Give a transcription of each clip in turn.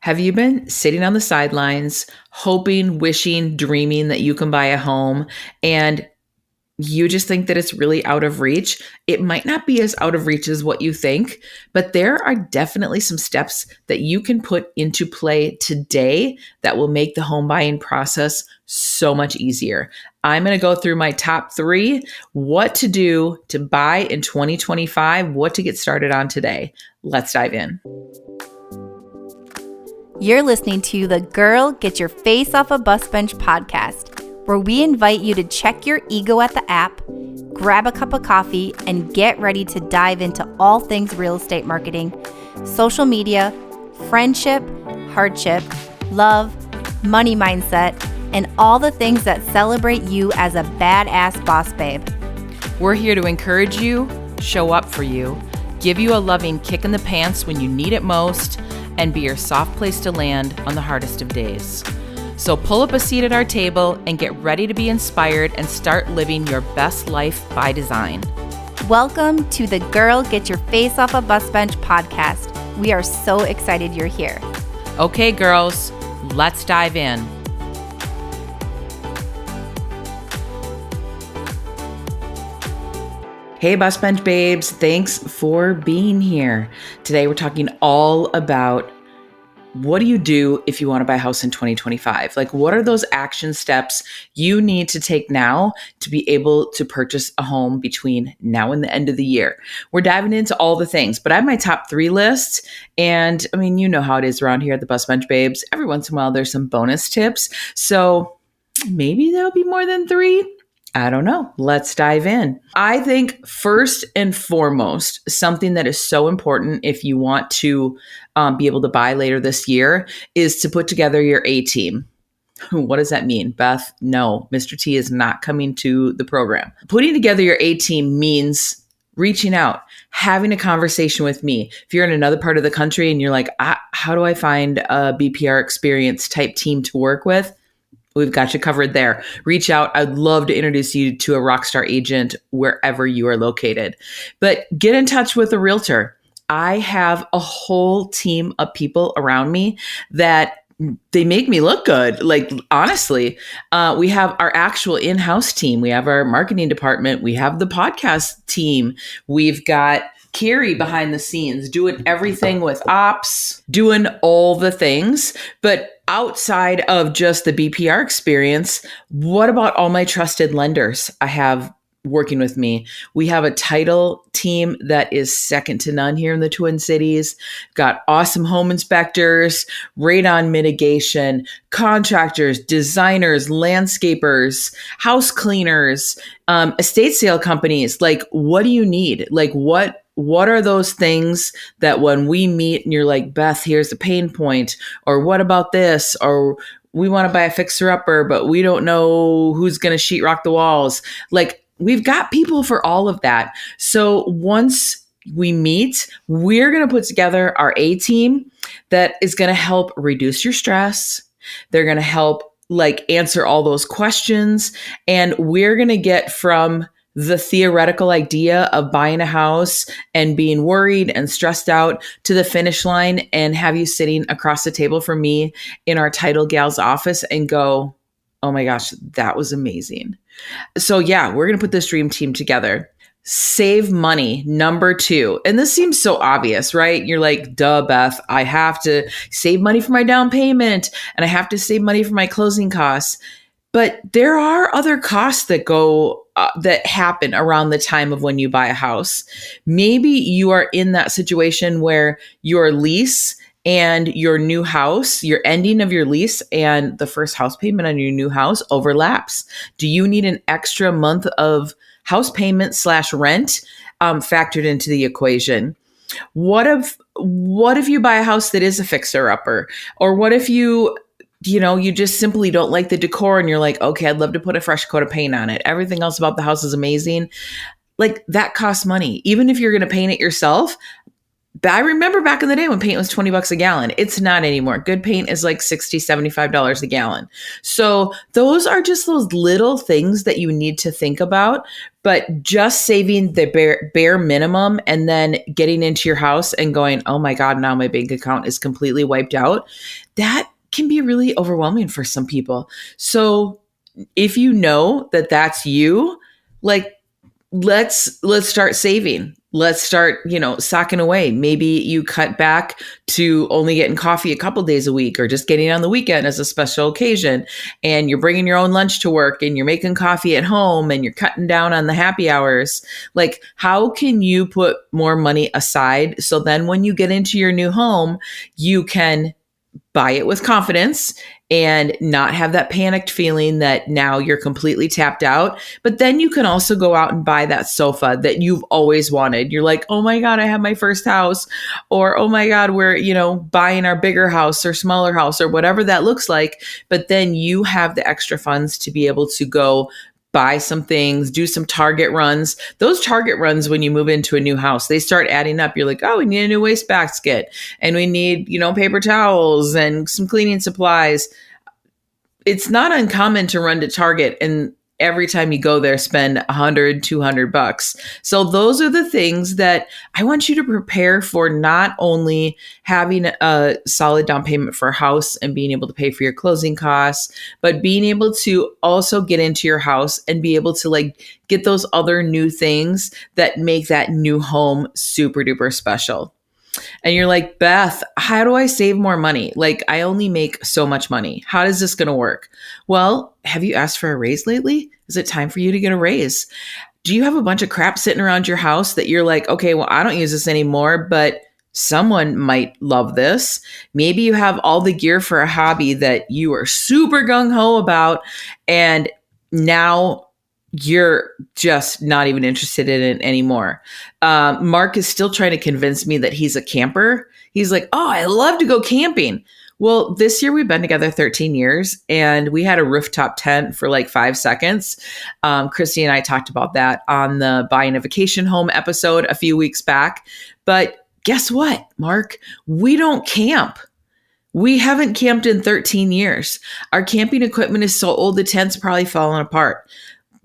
Have you been sitting on the sidelines, hoping, wishing, dreaming that you can buy a home and you just think that it's really out of reach? It might not be as out of reach as what you think, but there are definitely some steps that you can put into play today that will make the home buying process so much easier. I'm going to go through my top 3, what to do to buy in 2025, what to get started on today. Let's dive in. You're listening to the Girl Get Your Face Off a Bus Bench podcast, where we invite you to check your ego at the app, grab a cup of coffee, and get ready to dive into all things real estate marketing, social media, friendship, hardship, love, money mindset, and all the things that celebrate you as a badass boss babe. We're here to encourage you, show up for you, give you a loving kick in the pants when you need it most, and be your soft place to land on the hardest of days. So pull up a seat at our table and get ready to be inspired and start living your best life by design. Welcome to the Girl Get Your Face Off a Bus Bench podcast. We are so excited you're here. Okay, girls, let's dive in. Hey, Bus Bench babes, thanks for being here. Today we're talking all about what do you do if you want to buy a house in 2025? Like, what are those action steps you need to take now to be able to purchase a home between now and the end of the year? We're diving into all the things, but I have my top 3 list. And I mean, you know how it is around here at the Bus Bench babes. Every once in a while, there's some bonus tips. So maybe there'll be more than 3. I don't know. Let's dive in. I think first and foremost, something that is so important if you want to be able to buy later this year is to put together your A team. What does that mean, Beth? No, Mr. T is not coming to the program. Putting together your A team means reaching out, having a conversation with me. If you're in another part of the country and you're like, how do I find a BPR experience type team to work with? We've got you covered there. Reach out. I'd love to introduce you to a rockstar agent wherever you are located. But get in touch with a realtor. I have a whole team of people around me that they make me look good. Like, honestly, we have our actual in-house team. We have our marketing department. We have the podcast team. We've got Carrie behind the scenes doing everything with ops, doing all the things. But outside of just the BPR experience, what about all my trusted lenders I have working with me? We have a title team that is second to none here in the Twin Cities. Got awesome home inspectors, radon mitigation, contractors, designers, landscapers, house cleaners, estate sale companies. Like, what do you need? Like, what are those things that when we meet and you're like, Beth, here's the pain point, or what about this, or we want to buy a fixer-upper, but we don't know who's going to sheetrock the walls. Like, we've got people for all of that. So once we meet, we're going to put together our A team that is going to help reduce your stress. They're going to help answer all those questions. And we're going to get from the theoretical idea of buying a house and being worried and stressed out to the finish line and have you sitting across the table from me in our title gal's office and go, oh my gosh, that was amazing. So yeah, we're going to put this dream team together. Save money, number 2. And this seems so obvious, right? You're like, duh, Beth, I have to save money for my down payment and I have to save money for my closing costs. But there are other costs that that happen around the time of when you buy a house. Maybe you are in that situation where your lease and your new house, your ending of your lease and the first house payment on your new house overlaps. Do you need an extra month of house payment / rent factored into the equation? What if you buy a house that is a fixer-upper? Or what if you just simply don't like the decor and you're like, okay, I'd love to put a fresh coat of paint on it. Everything else about the house is amazing. Like, that costs money. Even if you're going to paint it yourself, I remember back in the day when paint was $20 a gallon. It's not anymore. Good paint is like $60, $75 a gallon. So those are just those little things that you need to think about. But just saving the bare minimum and then getting into your house and going, oh my God, now my bank account is completely wiped out. That can be really overwhelming for some people. So if you know that that's you, like, let's start saving. Let's start, socking away. Maybe you cut back to only getting coffee a couple days a week or just getting on the weekend as a special occasion. And you're bringing your own lunch to work and you're making coffee at home and you're cutting down on the happy hours. Like, how can you put more money aside so then when you get into your new home, you can buy it with confidence and not have that panicked feeling that now you're completely tapped out. But then you can also go out and buy that sofa that you've always wanted. You're like, oh my God, I have my first house. Or, oh my God, we're, buying our bigger house or smaller house or whatever that looks like. But then you have the extra funds to be able to go buy some things, do some Target runs. Those Target runs, when you move into a new house, they start adding up. You're like, oh, we need a new wastebasket and we need, paper towels and some cleaning supplies. It's not uncommon to run to Target and every time you go there, spend $100, $200. So those are the things that I want you to prepare for, not only having a solid down payment for a house and being able to pay for your closing costs, but being able to also get into your house and be able to get those other new things that make that new home super duper special. And you're like, Beth, how do I save more money? I only make so much money. How is this going to work? Well, have you asked for a raise lately? Is it time for you to get a raise? Do you have a bunch of crap sitting around your house that you're like, okay, well, I don't use this anymore, but someone might love this. Maybe you have all the gear for a hobby that you are super gung-ho about, and now you're just not even interested in it anymore. Mark is still trying to convince me that he's a camper. He's like, oh, I love to go camping. Well, this year we've been together 13 years and we had a rooftop tent for 5 seconds. Christy and I talked about that on the Buying a Vacation Home episode a few weeks back. But guess what, Mark? We don't camp. We haven't camped in 13 years. Our camping equipment is so old, the tent's probably falling apart.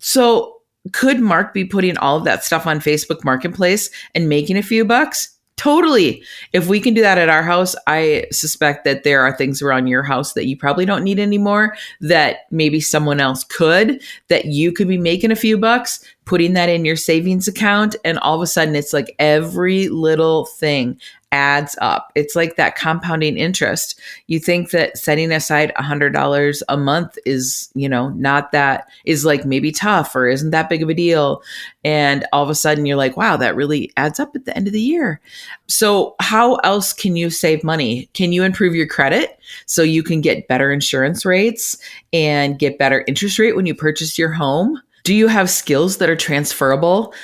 So could Mark be putting all of that stuff on Facebook Marketplace and making a few bucks? Totally. If we can do that at our house, I suspect that there are things around your house that you probably don't need anymore that maybe someone else could, that you could be making a few bucks, putting that in your savings account. And all of a sudden it's like every little thing adds up. It's like that compounding interest. You think that setting aside $100 a month is, not that is maybe tough or isn't that big of a deal. And all of a sudden you're like, wow, that really adds up at the end of the year. So how else can you save money? Can you improve your credit so you can get better insurance rates and get better interest rate when you purchase your home? Do you have skills that are transferable?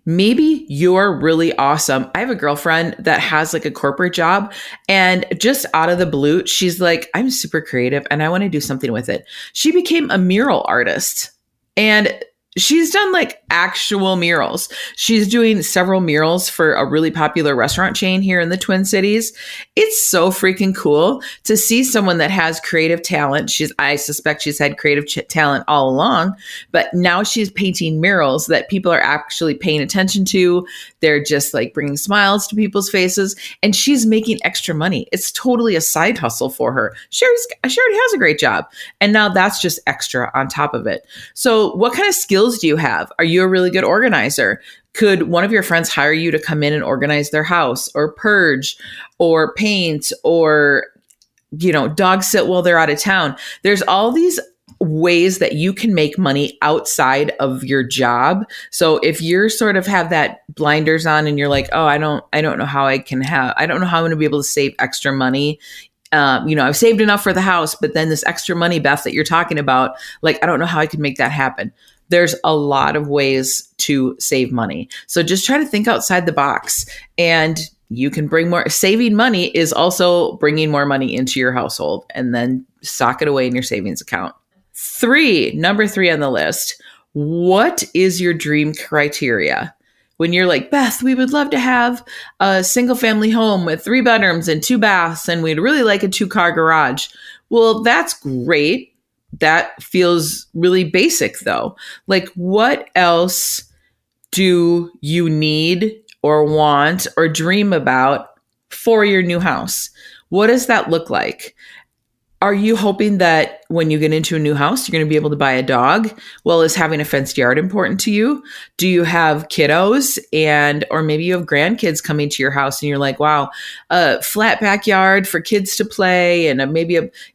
Maybe you're really awesome. I have a girlfriend that has a corporate job, and just out of the blue, she's like, I'm super creative and I want to do something with it. She became a mural artist and she's done actual murals. She's doing several murals for a really popular restaurant chain here in the Twin Cities. It's so freaking cool to see someone that has creative talent. I suspect she's had creative talent all along, but now she's painting murals that people are actually paying attention to. They're just bringing smiles to people's faces, and she's making extra money. It's totally a side hustle for her. She already has a great job, and now that's just extra on top of it. So what kind of skills do you have? Are you a really good organizer? Could one of your friends hire you to come in and organize their house or purge or paint or, dog sit while they're out of town? There's all these ways that you can make money outside of your job. So if you're sort of have that blinders on and you're like, oh, I don't know how I don't know how I'm going to be able to save extra money. I've saved enough for the house, but then this extra money, Beth, that you're talking about, I don't know how I could make that happen. There's a lot of ways to save money. So just try to think outside the box, and you can bring more. Saving money is also bringing more money into your household, and then sock it away in your savings account. Number three on the list. What is your dream criteria? when you're like, Beth, we would love to have a single family home with 3 bedrooms and 2 baths, and we'd really like a 2-car garage. Well, that's great. That feels really basic though. Like, what else do you need or want or dream about for your new house? What does that look like? Are you hoping that when you get into a new house, you're going to be able to buy a dog? Well, is having a fenced yard important to you? Do you have kiddos or maybe you have grandkids coming to your house and you're like, wow, a flat backyard for kids to play and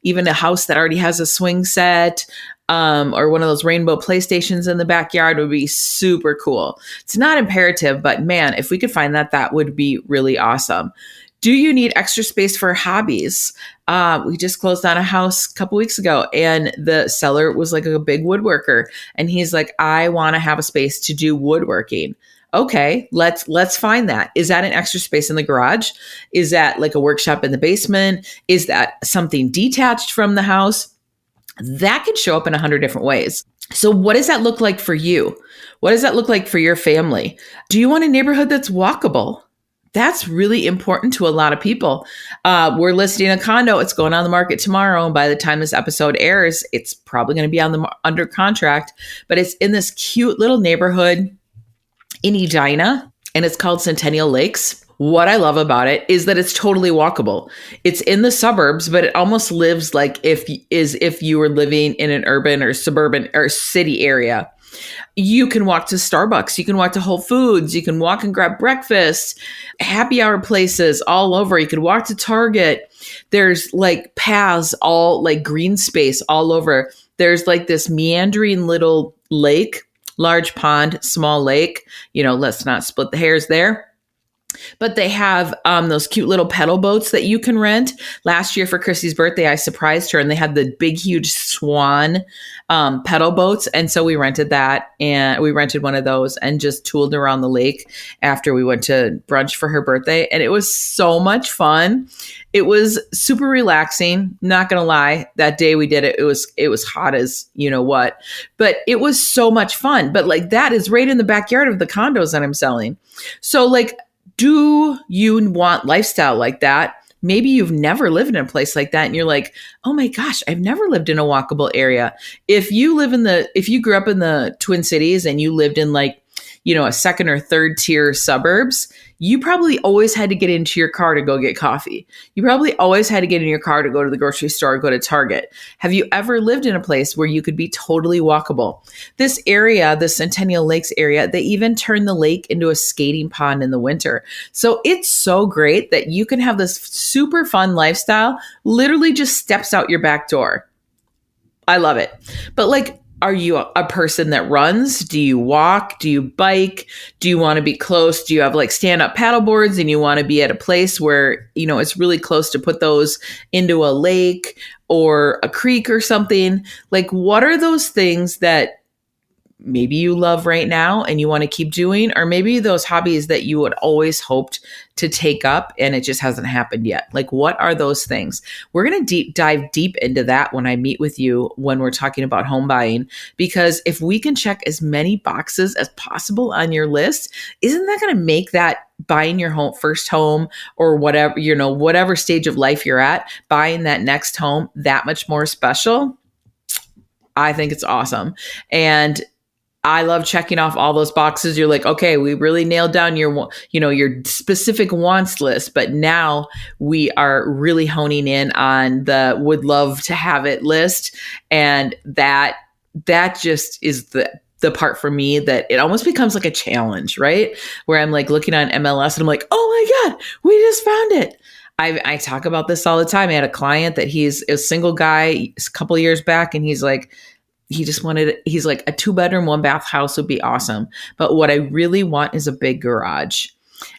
even a house that already has a swing set, or one of those rainbow PlayStations in the backyard would be super cool. It's not imperative, but man, if we could find that, that would be really awesome. Do you need extra space for hobbies? We just closed on a house a couple weeks ago, and the seller was like a big woodworker, and he's like, I want to have a space to do woodworking. Okay, let's find that. Is that an extra space in the garage? Is that like a workshop in the basement? Is that something detached from the house? That could show up in 100 different ways. So what does that look like for you? What does that look like for your family? Do you want a neighborhood that's walkable? That's really important to a lot of people. We're listing a condo. It's going on the market tomorrow. And by the time this episode airs, it's probably going to be under contract. But it's in this cute little neighborhood in Edina, and it's called Centennial Lakes. What I love about it is that it's totally walkable. It's in the suburbs, but it almost lives like if you were living in an urban or suburban or city area. You can walk to Starbucks. You can walk to Whole Foods. You can walk and grab breakfast, happy hour places all over. You could walk to Target. There's like paths, all like green space all over. There's like this meandering little lake, large pond, small lake. Let's not split the hairs there. But they have those cute little pedal boats that you can rent. Last year for Chrissy's birthday, I surprised her, and they had the big, huge swan pedal boats. And so we rented that, and we rented one of those and just tooled around the lake after we went to brunch for her birthday. And it was so much fun. It was super relaxing. Not going to lie. That day we did it, it was hot as you know what, but it was so much fun. But like that is right in the backyard of the condos that I'm selling. So like, do you want lifestyle like that? Maybe you've never lived in a place like that and you're like, oh my gosh, I've never lived in a walkable area. If you grew up in the Twin Cities and you lived in like, a second or third tier suburbs, you probably always had to get into your car to go get coffee. You probably always had to get in your car to go to the grocery store, go to Target. Have you ever lived in a place where you could be totally walkable? This area, the Centennial Lakes area, they even turn the lake into a skating pond in the winter. So it's so great that you can have this super fun lifestyle, literally just steps out your back door. I love it. But like, are you a person that runs? Do you walk? Do you bike? Do you want to be close? Do you have like stand-up paddle boards and you want to be at a place where, it's really close to put those into a lake or a creek or something? Like, what are those things that maybe you love right now and you want to keep doing? Or maybe those hobbies that you had always hoped to take up and it just hasn't happened yet. Like, what are those things? We're going to dive deep into that when I meet with you when we're talking about home buying, because if we can check as many boxes as possible on your list, isn't that going to make that buying your first home or whatever, whatever stage of life you're at, buying that next home that much more special? I think it's awesome. And I love checking off all those boxes. You're like, okay, we really nailed down your specific wants list, but now we are really honing in on the would love to have it list. And that just is the part for me that it almost becomes like a challenge, right? Where I'm like looking on MLS and I'm like, oh my God, we just found it. I talk about this all the time. I had a client that he's a single guy a couple of years back, and he's like, he's like, a 2-bedroom, 1-bath house would be awesome. But what I really want is a big garage.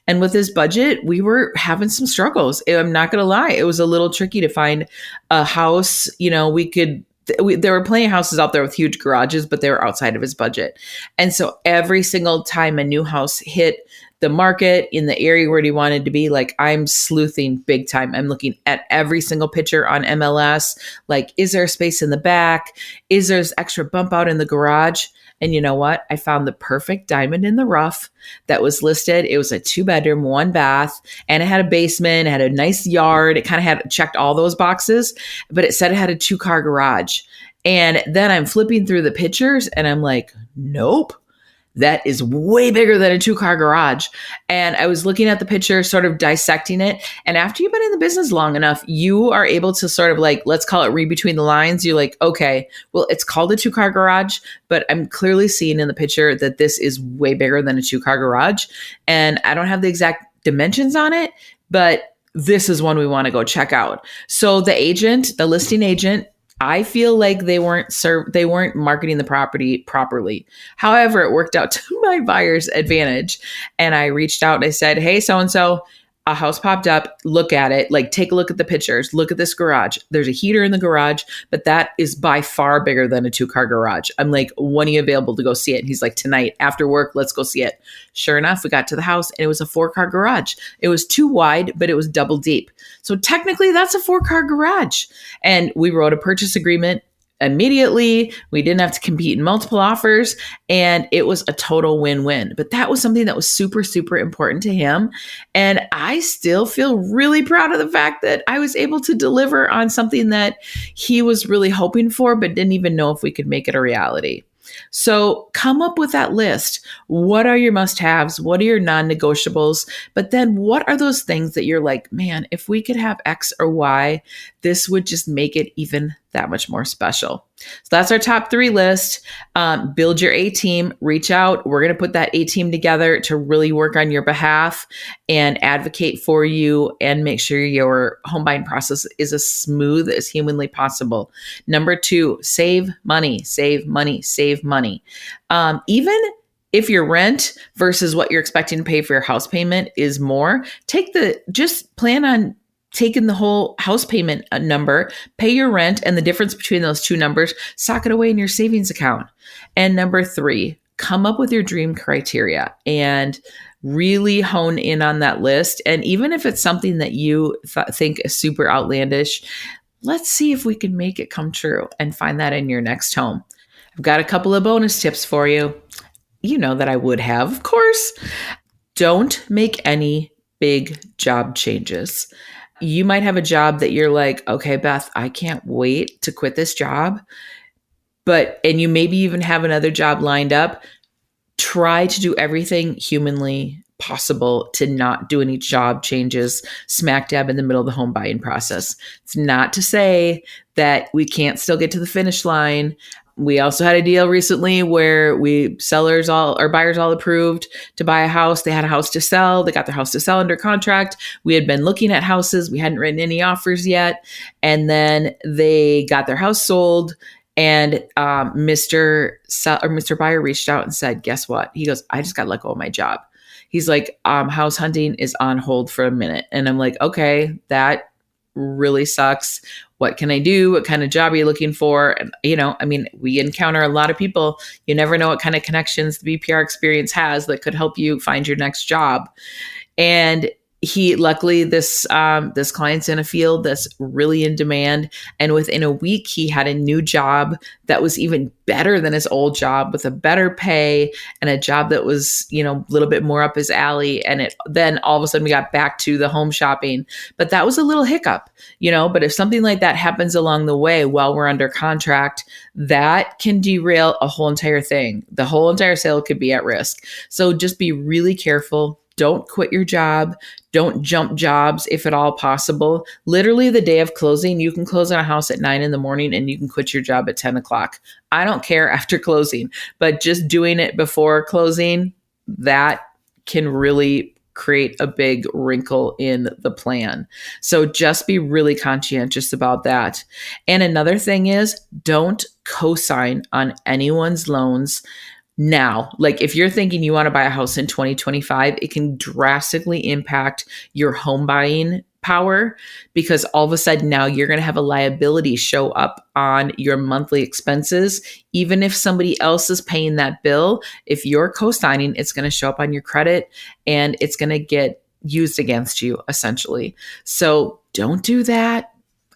And with his budget, we were having some struggles. I'm not going to lie. It was a little tricky to find a house. There were plenty of houses out there with huge garages, but they were outside of his budget. And so every single time a new house hit the market in the area where he wanted to be, like, I'm sleuthing big time. I'm looking at every single picture on MLS. Like, is there a space in the back? Is there this extra bump out in the garage? And you know what? I found the perfect diamond in the rough that was listed. It was a 2-bedroom, 1 bath, and it had a basement, it had a nice yard. It kind of had checked all those boxes, but it said it had a 2-car garage. And then I'm flipping through the pictures and I'm like, nope, that is way bigger than a 2-car garage. And I was looking at the picture, sort of dissecting it. And after you've been in the business long enough, you are able to sort of like, let's call it read between the lines. You're like, okay, well, it's called a 2-car garage, but I'm clearly seeing in the picture that this is way bigger than a 2-car garage. And I don't have the exact dimensions on it, but this is one we want to go check out. So the listing agent, I feel like they weren't marketing the property properly. However, it worked out to my buyer's advantage. And I reached out and I said, hey, so and so, a house popped up, look at it, like take a look at the pictures, look at this garage. There's a heater in the garage, but that is by far bigger than a 2-car garage. I'm like, when are you available to go see it? And he's like, tonight after work, let's go see it. Sure enough, we got to the house and it was a 4-car garage. It was too wide, but it was double deep. So technically that's a 4-car garage. And we wrote a purchase agreement immediately. We didn't have to compete in multiple offers, and it was a total win-win. But that was something that was super, super important to him. And I still feel really proud of the fact that I was able to deliver on something that he was really hoping for, but didn't even know if we could make it a reality. So come up with that list. What are your must-haves? What are your non-negotiables? But then what are those things that you're like, man, if we could have X or Y, this would just make it even that much more special. So that's our top 3 list. Build your A team, reach out. We're going to put that A team together to really work on your behalf and advocate for you and make sure your home buying process is as smooth as humanly possible. Number 2, save money, save money, save money. Even if your rent versus what you're expecting to pay for your house payment is more, just plan on taking the whole house payment number, pay your rent, and the difference between those 2 numbers, sock it away in your savings account. And number 3, come up with your dream criteria and really hone in on that list. And even if it's something that you think is super outlandish, let's see if we can make it come true and find that in your next home. I've got a couple of bonus tips for you. You know that I would have, of course. Don't make any big job changes. You might have a job that you're like, okay, Beth, I can't wait to quit this job. And you maybe even have another job lined up. Try to do everything humanly possible to not do any job changes smack dab in the middle of the home buying process. It's not to say that we can't still get to the finish line. We also had a deal recently where buyers all approved to buy a house. They had a house to sell. They got their house to sell under contract. We had been looking at houses. We hadn't written any offers yet. And then they got their house sold. And Mr. Buyer reached out and said, guess what? He goes, I just got let go of my job. He's like, house hunting is on hold for a minute. And I'm like, okay, that really sucks. What can I do? What kind of job are you looking for? And, we encounter a lot of people. You never know what kind of connections the BPR experience has that could help you find your next job. And luckily this client's in a field that's really in demand. And within a week, he had a new job that was even better than his old job with a better pay and a job that was, a little bit more up his alley. And then all of a sudden we got back to the home shopping, but that was a little hiccup, but if something like that happens along the way while we're under contract, that can derail a whole entire thing. The whole entire sale could be at risk. So just be really careful. Don't quit your job. Don't jump jobs if at all possible. Literally the day of closing, you can close on a house at 9 a.m. and you can quit your job at 10 o'clock. I don't care after closing, but just doing it before closing, that can really create a big wrinkle in the plan. So just be really conscientious about that. And another thing is, don't co-sign on anyone's loans now. Like if you're thinking you want to buy a house in 2025, it can drastically impact your home buying power because all of a sudden now you're going to have a liability show up on your monthly expenses. Even if somebody else is paying that bill, if you're co-signing, it's going to show up on your credit and it's going to get used against you essentially. So don't do that.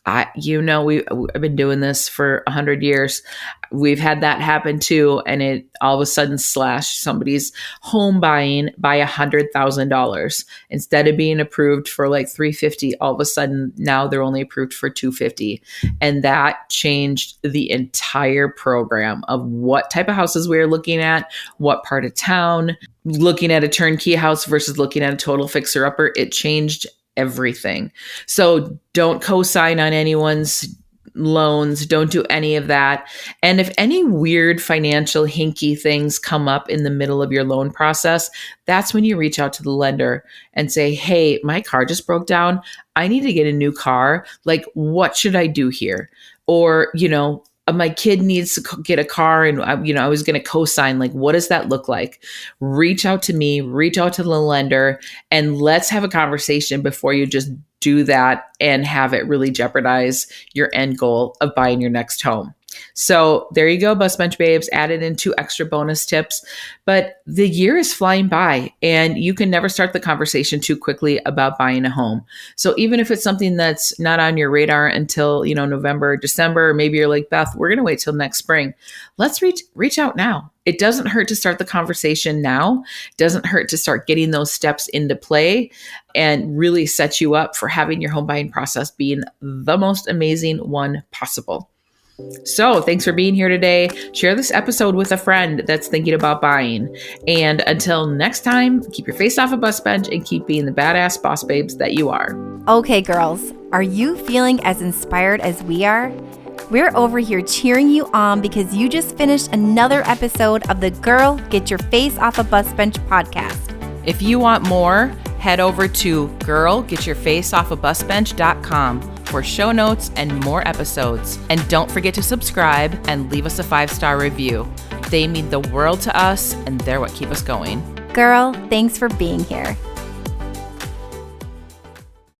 I've been doing this for 100 years. We've had that happen too, and it all of a sudden slashed somebody's home buying by $100,000. Instead of being approved for like 350, all of a sudden now they're only approved for 250, and that changed the entire program of what type of houses we were looking at, what part of town, looking at a turnkey house versus looking at a total fixer upper. It changed everything. So don't co-sign on anyone's loans. Don't do any of that. And if any weird financial hinky things come up in the middle of your loan process, that's when you reach out to the lender and say, hey, my car just broke down. I need to get a new car. Like, what should I do here? Or, my kid needs to get a car and, I was going to co-sign. Like, what does that look like? Reach out to me, reach out to the lender, and let's have a conversation before you just do that and have it really jeopardize your end goal of buying your next home. So there you go, Bus Bench Babes, added in 2 extra bonus tips. But the year is flying by and you can never start the conversation too quickly about buying a home. So even if it's something that's not on your radar until, November, December, or maybe you're like, Beth, we're going to wait till next spring. Let's reach out now. It doesn't hurt to start the conversation now. It doesn't hurt to start getting those steps into play and really set you up for having your home buying process being the most amazing one possible. So thanks for being here today. Share this episode with a friend that's thinking about buying. And until next time, keep your face off a bus bench and keep being the badass boss babes that you are. Okay, girls, are you feeling as inspired as we are? We're over here cheering you on because you just finished another episode of the Girl, Get Your Face Off a Bus Bench podcast. If you want more, head over to girlgetyourfaceoffabusbench.com for show notes and more episodes. And don't forget to subscribe and leave us a 5-star review. They mean the world to us and they're what keep us going. Girl, thanks for being here.